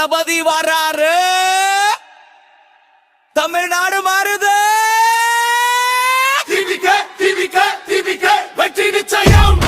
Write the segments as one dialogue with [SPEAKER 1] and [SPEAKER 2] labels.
[SPEAKER 1] தளபதி வராரு, தமிழ்நாடு மாறுது. வெற்றி நிச்சயம்.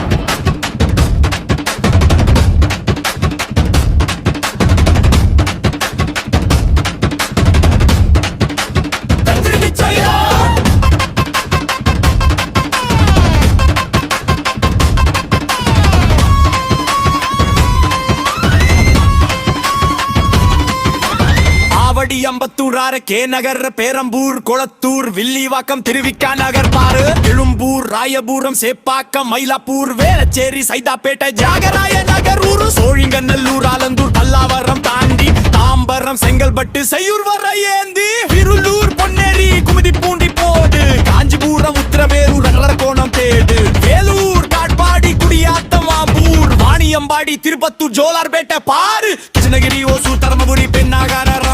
[SPEAKER 1] அம்பத்தூர் கே நகர் பேரம்பூர் கொளத்தூர் வில்லிவாக்கம் திருவிக்கா நகர் பாரு எழும்பூர் ராயபுரம் சேப்பாக்கம் மயிலாப்பூர் வேளச்சேரி சைதாப்பேட்டை ஜாகராய நகர் ஊர் சோழிங்கநல்லூர் ஆலந்தூர் பல்லாவரம் தாண்டி தாம்பரம் செங்கல்பட்டு செய்யூர் வர ஏந்தி விருளூர் பொன்னேரி குமுதி பூண்டி போடு காஞ்சிபுரம் உத்திரமேரூர் அரக்கோணம் தேடு வேலூர் காட்பாடி குடியாத்தம் ஆம்பூர் வாணியம்பாடி திருப்பத்தூர் ஜோலார்பேட்டை பாரு கிருஷ்ணகிரி ஓசூர் தருமபுரி பெண்ணாகரம்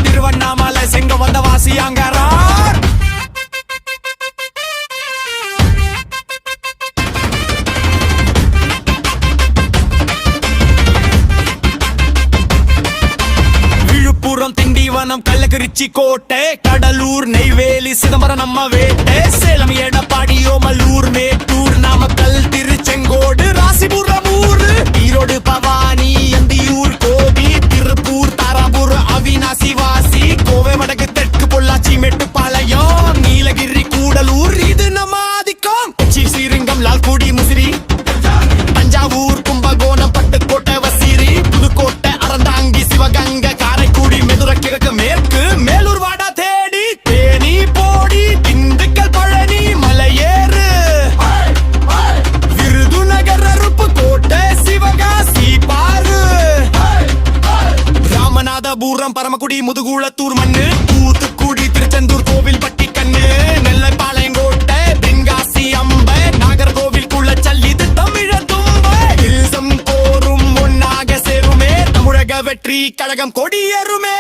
[SPEAKER 1] திருவண்ணாமலை செங்க வந்தவாசி அங்கரார் விழுப்புரம் திண்டிவனம் கள்ளக்குறிச்சி கோட்டை கடலூர் நெய்வேலி சிதம்பரம் நம்ம வேட்டை சேலம் எடப்பாடி ஓமலூர் மேட்டூர் நாமக்கல் திருச்செங்கோடு ராசிபுரம் ஊர் ஈரோடு பவானி அந்தியூர் கோபி திருப்பூர் தாராபூர் அவினாசி வாசி கோவை வடக்கு தெற்கு பொள்ளாச்சி மேட்டுப்பாளையம் நீலகிரி கூடலூர் இது நம்ம ஆதிக்கம் ஸ்ரீரங்கம் லால்குடி முசிறி தஞ்சாவூர் கும்பகோணம் பட்டுக்கோட்டை வசீரி புதுக்கோட்டை அறந்தாங்கி சிவகங்கை காரைக்குடி மெதுரை கிழக்கு மேற்கு மேலூர் வாடா தேடி தேனி போடி திண்டுக்கல் பழனி மலையேறு விருதுநகர் அருப்பு கோட்டை சிவகாசி பாரு ராமநாதபுரம் பரமக்குடி முதுகுளத்தூர் மண்ணு தூத்துக்குடி திருச்செந்தூர் கோவில் பட்டி கண்ணு நெல்லை பாளையங்கோட்டை தென்காசி அம்பை நாகர்கோவில் குள்ளச்சல் இது தமிழ தும்பை இல்சம் கோரும் ஒன்னாக சேருமே தமிழக வெற்றி கழகம் கொடியேறுமே.